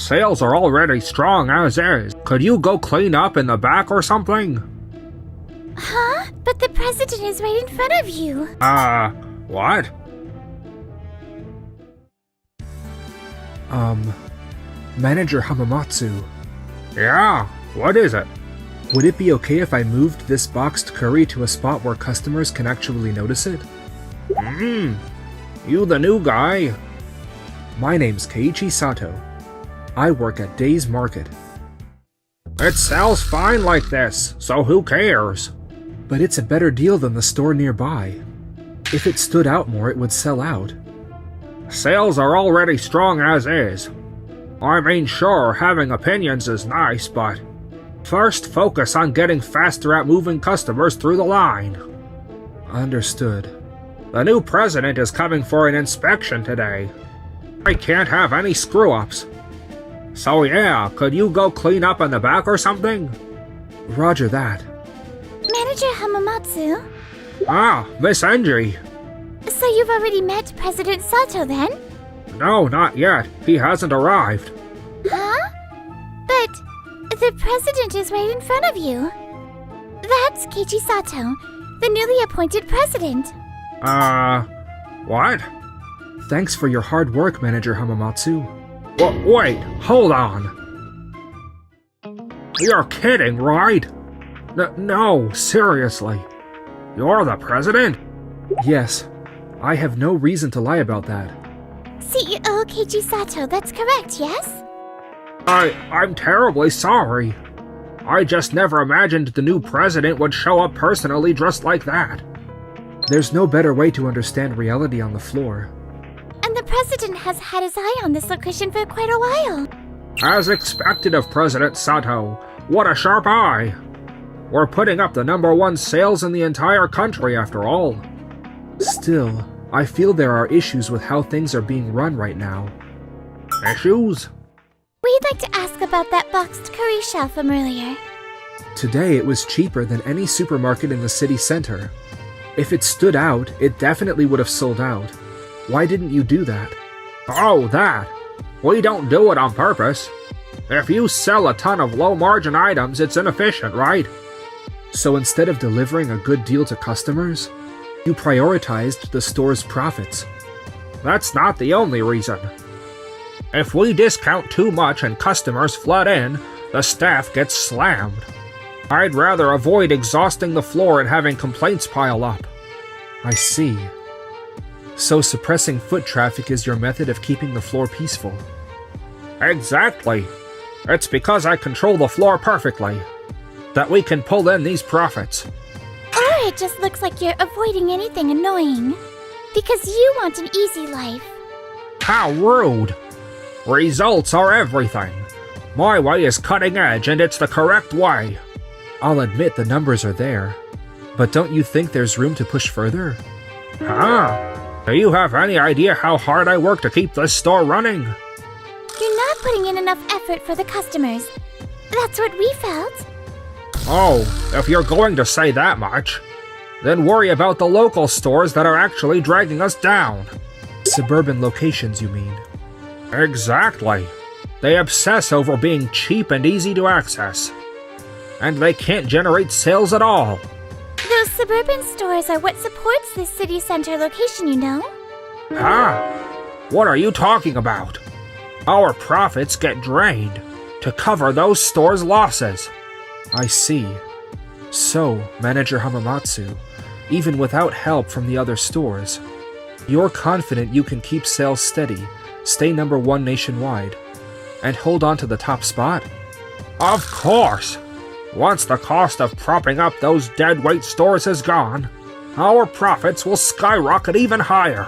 Sales are already strong as is. Could you go clean up in the back or something? Huh? But the president is right in front of you. What? Manager Hamamatsu. Yeah, what is it? Would it be okay if I moved this boxed curry to a spot where customers can actually notice it? You the new guy? My name's Keiichi Sato. I work at Day's Market. It sells fine like this, so who cares? But it's a better deal than the store nearby. If it stood out more, it would sell out. Sales are already strong as is. I mean, sure, having opinions is nice, but first focus on getting faster at moving customers through the line. Understood. The new president is coming for an inspection today. I can't have any screw-ups. So yeah, could you go clean up in the back or something? Roger that. Manager Hamamatsu? Ah, Miss Enji. So you've already met President Sato then? No, not yet. He hasn't arrived. Huh? But the president is right in front of you. That's Keiichi Sato, the newly appointed president. What? Thanks for your hard work, Manager Hamamatsu. Wait, hold on. You're kidding, right? No, seriously. You're the president? Yes. I have no reason to lie about that. CEO Keiichi Sato, that's correct, yes? I'm terribly sorry. I just never imagined the new president would show up personally dressed like that. There's no better way to understand reality on the floor. And the president has had his eye on this location for quite a while. As expected of President Sato, what a sharp eye. We're putting up the #1 sales in the entire country after all. Still, I feel there are issues with how things are being run right now. Issues? We'd like to ask about that boxed curry shell from earlier. Today it was cheaper than any supermarket in the city center. If it stood out, it definitely would have sold out. Why didn't you do that? Oh, that. We don't do it on purpose. If you sell a ton of low-margin items, it's inefficient, right? So instead of delivering a good deal to customers, you prioritized the store's profits. That's not the only reason. If we discount too much and customers flood in, the staff gets slammed. I'd rather avoid exhausting the floor and having complaints pile up. I see. So suppressing foot traffic is your method of keeping the floor peaceful? Exactly. It's because I control the floor perfectly that we can pull in these profits. Or it just looks like you're avoiding anything annoying. Because you want an easy life. How rude! Results are everything. My way is cutting edge and it's the correct way. I'll admit the numbers are there, but don't you think there's room to push further? Huh? Do you have any idea how hard I work to keep this store running? You're not putting in enough effort for the customers. That's what we felt. Oh, if you're going to say that much, then worry about the local stores that are actually dragging us down. Suburban locations, you mean? Exactly. They obsess over being cheap and easy to access. And they can't generate sales at all. Those suburban stores are what supports this city center location, you know? Huh? What are you talking about? Our profits get drained to cover those stores' losses. I see. So, Manager Hamamatsu, even without help from the other stores, you're confident you can keep sales steady, stay #1 nationwide, and hold on to the top spot? Of course! Once the cost of propping up those deadweight stores is gone, our profits will skyrocket even higher.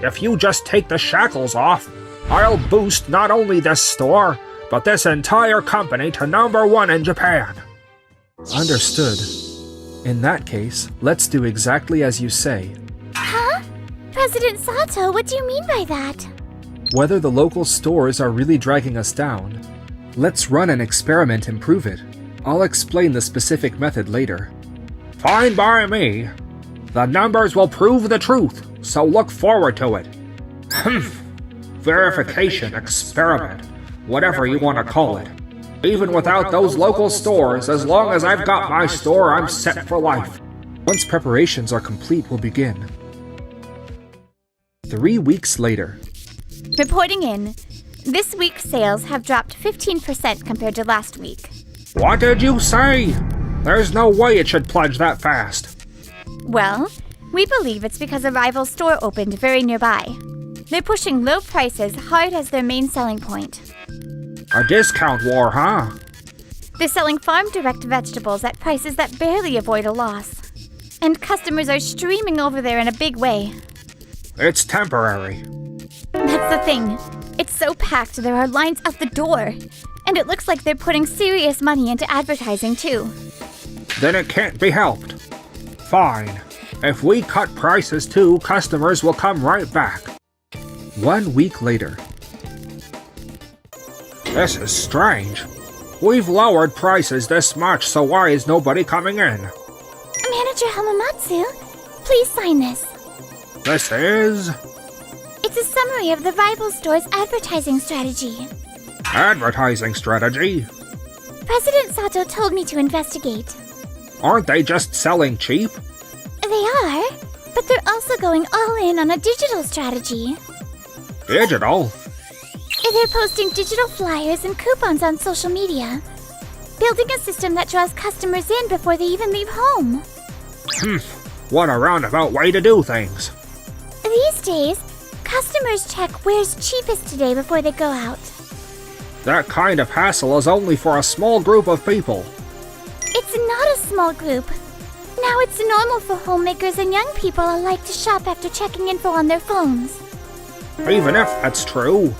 If you just take the shackles off, I'll boost not only this store, but this entire company to #1 in Japan. Understood. In that case, let's do exactly as you say. Huh? President Sato, what do you mean by that? Whether the local stores are really dragging us down, let's run an experiment and prove it. I'll explain the specific method later. Fine by me. The numbers will prove the truth, so look forward to it. Verification experiment. whatever you want to call it. Even without those local stores, as long as I've got my store, I'm set for life. Once preparations are complete, we'll begin. 3 weeks later. Reporting in. This week's sales have dropped 15% compared to last week. What did you say? There's no way it should plunge that fast. Well, we believe it's because a rival store opened very nearby. They're pushing low prices hard as their main selling point. A discount war, huh? They're selling farm-direct vegetables at prices that barely avoid a loss. And customers are streaming over there in a big way. It's temporary. That's the thing. It's so packed there are lines out the door. And it looks like they're putting serious money into advertising too. Then it can't be helped. Fine. If we cut prices too, customers will come right back. 1 week later. This is strange. We've lowered prices this much, so why is nobody coming in? Manager Hamamatsu, please sign this. This is... It's a summary of the rival store's advertising strategy. advertising strategy. President Sato told me to investigate. Aren't they just selling cheap? They are, but they're also going all in on a digital strategy. Digital? They're posting digital flyers and coupons on social media, building a system that draws customers in before they even leave home. What a roundabout way to do things. These days, customers check where's cheapest today before they go out. That kind of hassle is only for a small group of people. It's not a small group. Now it's normal for homemakers and young people alike to shop after checking info on their phones. Even if that's true,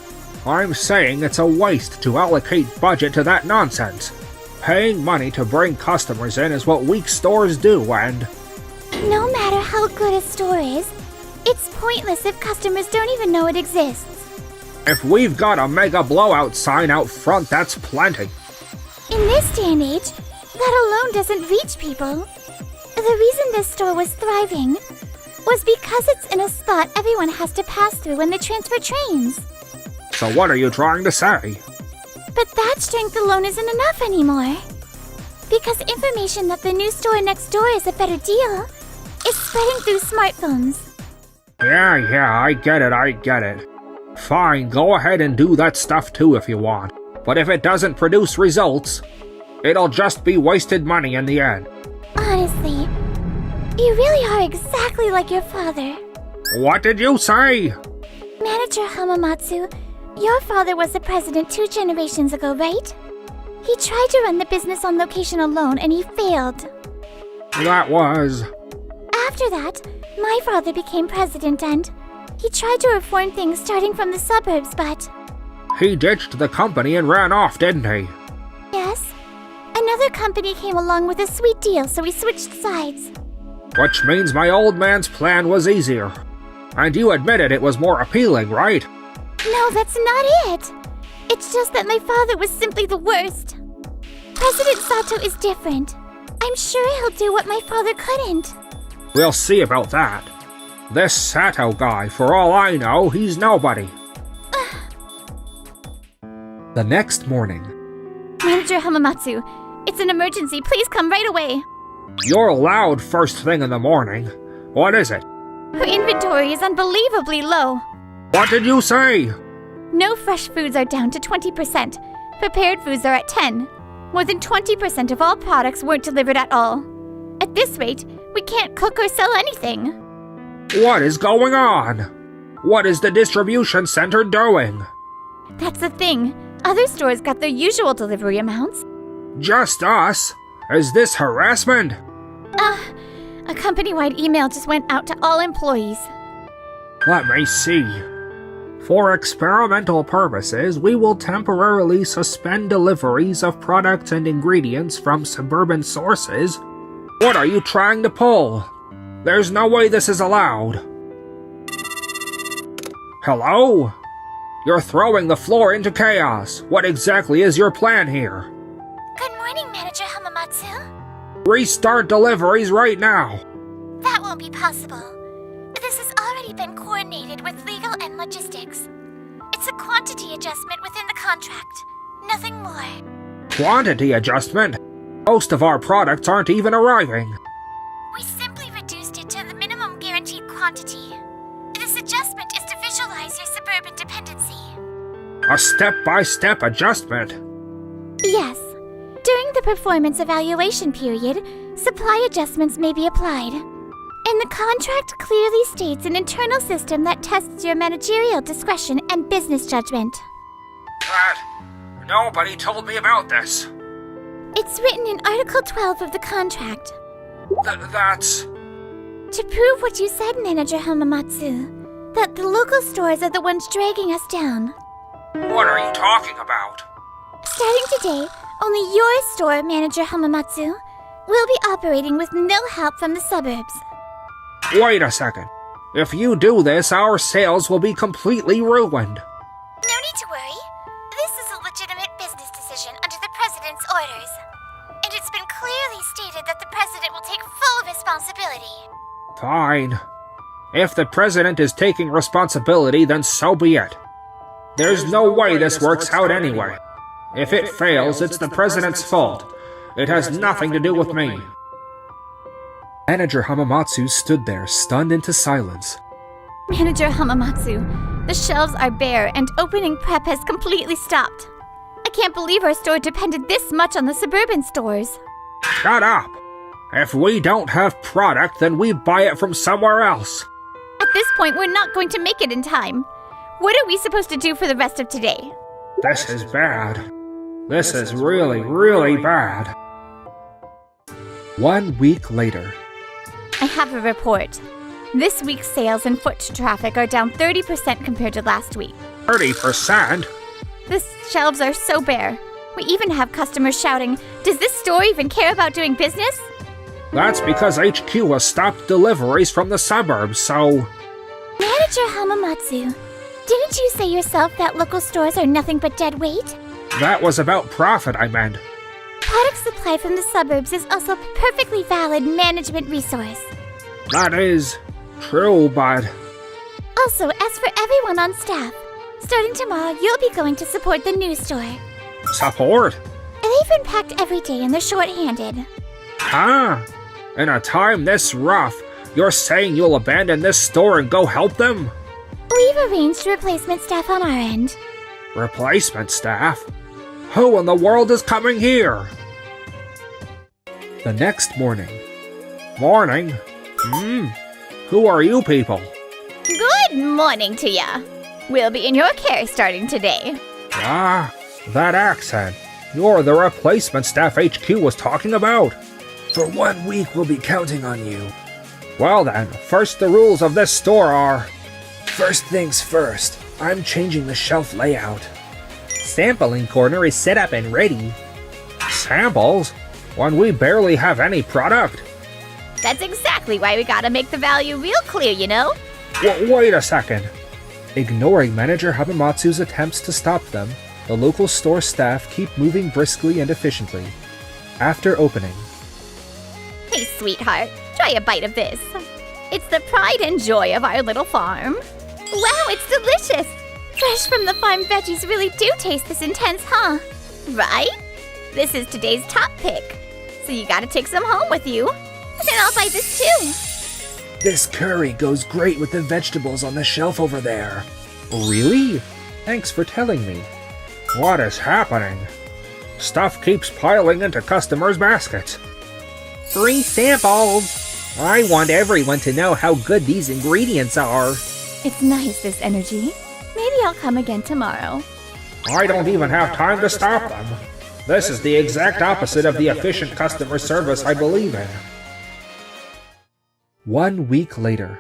I'm saying it's a waste to allocate budget to that nonsense. Paying money to bring customers in is what weak stores do, and... No matter how good a store is, it's pointless if customers don't even know it exists. If we've got a mega blowout sign out front, that's plenty. In this day and age, that alone doesn't reach people. The reason this store was thriving was because it's in a spot everyone has to pass through when they transfer trains. So what are you trying to say? But that strength alone isn't enough anymore. Because information that the new store next door is a better deal is spreading through smartphones. Yeah, I get it. Fine, go ahead and do that stuff too if you want. But if it doesn't produce results, it'll just be wasted money in the end. Honestly, you really are exactly like your father. What did you say? Manager Hamamatsu, your father was the president 2 generations ago, right? He tried to run the business on location alone and he failed. That was... After that, my father became president and he tried to reform things starting from the suburbs, but... He ditched the company and ran off, didn't he? Yes. Another company came along with a sweet deal, so we switched sides. Which means my old man's plan was easier. And you admitted it was more appealing, right? No, that's not it. It's just that my father was simply the worst. President Sato is different. I'm sure he'll do what my father couldn't. We'll see about that. This Sato guy, for all I know, he's nobody. The next morning. Manager Hamamatsu, it's an emergency. Please come right away. You're loud first thing in the morning. What is it? Her inventory is unbelievably low. What did you say? No fresh foods are down to 20%. Prepared foods are at 10%. More than 20% of all products weren't delivered at all. At this rate, we can't cook or sell anything. What is going on? What is the distribution center doing? That's the thing. Other stores got their usual delivery amounts. Just us? Is this harassment? A company-wide email just went out to all employees. Let me see. For experimental purposes, we will temporarily suspend deliveries of products and ingredients from suburban sources. What are you trying to pull? There's no way this is allowed. Hello? You're throwing the floor into chaos. What exactly is your plan here? Good morning, Manager Hamamatsu. Restart deliveries right now. That won't be possible. This has already been coordinated with legal and logistics. It's a quantity adjustment within the contract. Nothing more. Quantity adjustment? Most of our products aren't even arriving. We simply reduced it to the minimum guaranteed quantity. This adjustment is to visualize your suburban dependency. A step-by-step adjustment? Yes. During the performance evaluation period, supply adjustments may be applied. And the contract clearly states an internal system that tests your managerial discretion and business judgment. Nobody told me about this. It's written in Article 12 of the contract. That's... To prove what you said, Manager Hamamatsu, that the local stores are the ones dragging us down. What are you talking about? Starting today, only your store, Manager Hamamatsu, will be operating with no help from the suburbs. Wait a second. If you do this, our sales will be completely ruined. No need to worry. This is a legitimate business decision under the President's orders. And it's been clearly stated that the President will take full responsibility. Fine. If the President is taking responsibility, then so be it. There's no way this works out anyway. If it fails, it's the President's fault. It has nothing to do with me. Manager Hamamatsu stood there, stunned into silence. Manager Hamamatsu, the shelves are bare and opening prep has completely stopped. I can't believe our store depended this much on the suburban stores. Shut up! If we don't have product, then we buy it from somewhere else. At this point, we're not going to make it in time. What are we supposed to do for the rest of today? This is bad. This is really, really bad. 1 week later. I have a report. This week's sales and foot traffic are down 30% compared to last week. 30%? The shelves are so bare. We even have customers shouting, "Does this store even care about doing business?" That's because HQ has stopped deliveries from the suburbs, so... Manager Hamamatsu, didn't you say yourself that local stores are nothing but dead weight? That was about profit, I meant. Product supply from the suburbs is also a perfectly valid management resource. That is true, but... Also, as for everyone on staff, starting tomorrow, you'll be going to support the new store. Support? They've been packed every day and they're short-handed. Huh? In a time this rough, you're saying you'll abandon this store and go help them? We've arranged replacement staff on our end. Replacement staff? Who in the world is coming here? The next morning. Morning? Who are you people? Good morning to ya. We'll be in your care starting today. Ah, that accent. You're the replacement staff HQ was talking about. For 1 week, we'll be counting on you. Well then, first the rules of this store are... First things first, I'm changing the shelf layout. Sampling corner is set up and ready. Samples? When we barely have any product? That's exactly why we gotta make the value real clear, you know? Wait a second. Ignoring Manager Hamamatsu's attempts to stop them, the local store staff keep moving briskly and efficiently. After opening, Hey, sweetheart, try a bite of this. It's the pride and joy of our little farm. Wow, it's delicious! Fresh from the farm veggies really do taste this intense, huh? Right? This is today's top pick. So you gotta take some home with you. And then I'll buy this too. this curry goes great with the vegetables on the shelf over there. Really? Thanks for telling me. What is happening? Stuff keeps piling into customers' baskets. Free samples! I want everyone to know how good these ingredients are. It's nice, this energy. Maybe I'll come again tomorrow. I don't even have time to stop them. This is the exact opposite of the efficient customer service I believe in. 1 week later.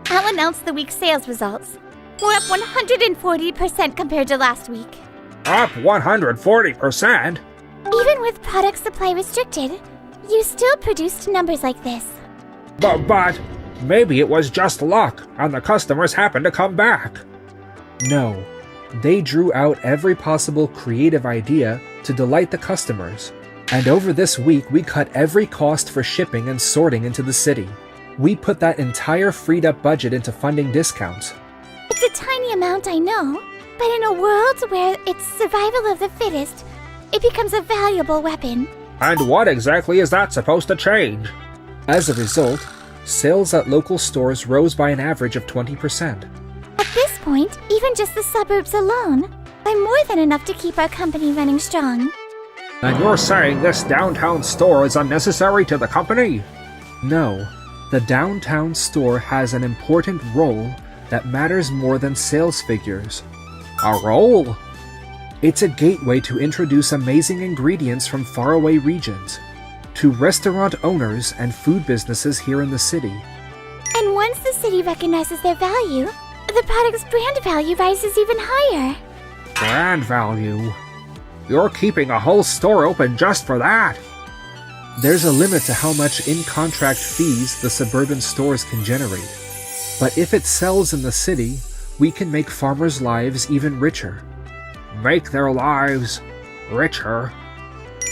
I'll announce the week's sales results. We're up 140% compared to last week. Up 140%? Even with product supply restricted, you still produced numbers like this. But maybe it was just luck, and the customers happened to come back. No, they drew out every possible creative idea to delight the customers. And over this week, we cut every cost for shipping and sorting into the city. We put that entire freed up budget into funding discounts. It's a tiny amount, I know, But in a world where it's survival of the fittest, it becomes a valuable weapon. And what exactly is that supposed to change? As a result, sales at local stores rose by an average of 20%. At this point, even just the suburbs alone are more than enough to keep our company running strong. And you're saying this downtown store is unnecessary to the company? No, the downtown store has an important role that matters more than sales figures. A role? It's a gateway to introduce amazing ingredients from faraway regions to restaurant owners and food businesses here in the city. And once the city recognizes their value, the product's brand value rises even higher. Brand value? You're keeping a whole store open just for that? There's a limit to how much in-contract fees the suburban stores can generate. But if it sells in the city, we can make farmers' lives even richer. Make their lives richer?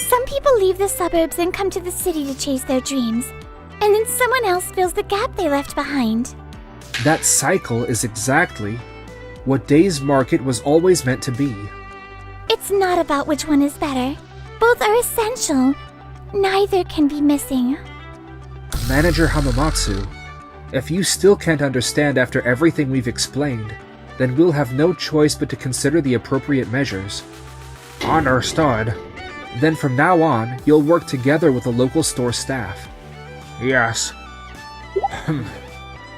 Some people leave the suburbs and come to the city to chase their dreams, and then someone else fills the gap they left behind. That cycle is exactly what Day's Market was always meant to be. It's not about which one is better. Both are essential. Neither can be missing. Manager Hamamatsu, if you still can't understand after everything we've explained, then we'll have no choice but to consider the appropriate measures. Understood. Then from now on, you'll work together with the local store staff. Yes.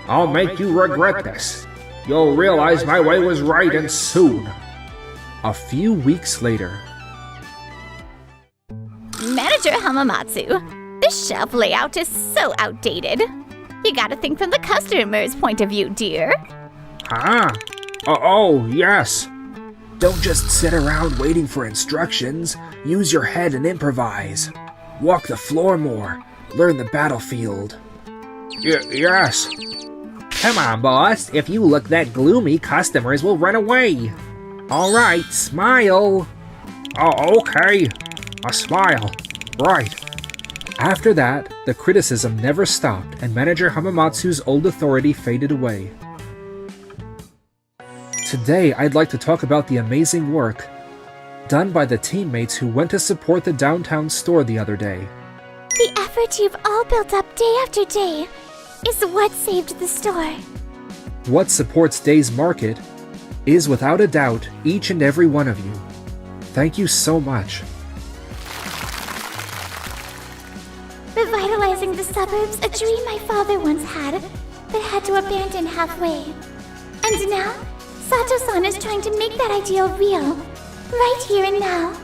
I'll make you regret this. You'll realize my way was right, and soon. A few weeks later. Manager Hamamatsu, this shelf layout is so outdated. You gotta think from the customer's point of view, dear. Huh? Oh, yes. Don't just sit around waiting for instructions. Use your head and improvise. Walk the floor more. Learn the battlefield. Yes. Come on, boss. If you look that gloomy, customers will run away. All right, smile. Oh, okay. A smile. Right. After that, the criticism never stopped and Manager Hamamatsu's old authority faded away. Today, I'd like to talk about the amazing work done by the teammates who went to support the downtown store the other day. The effort you've all built up day after day is what saved the store. What supports Day's Market is without a doubt each and every one of you. Thank you so much. Revitalizing the suburbs, a dream my father once had, but had to abandon halfway. And now, Sato-san is trying to make that ideal real, right here and now.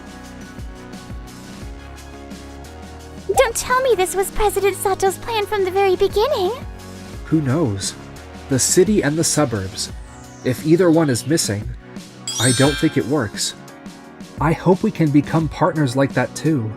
Don't tell me this was President Sato's plan from the very beginning. Who knows? The city and the suburbs. If either one is missing, I don't think it works. I hope we can become partners like that too.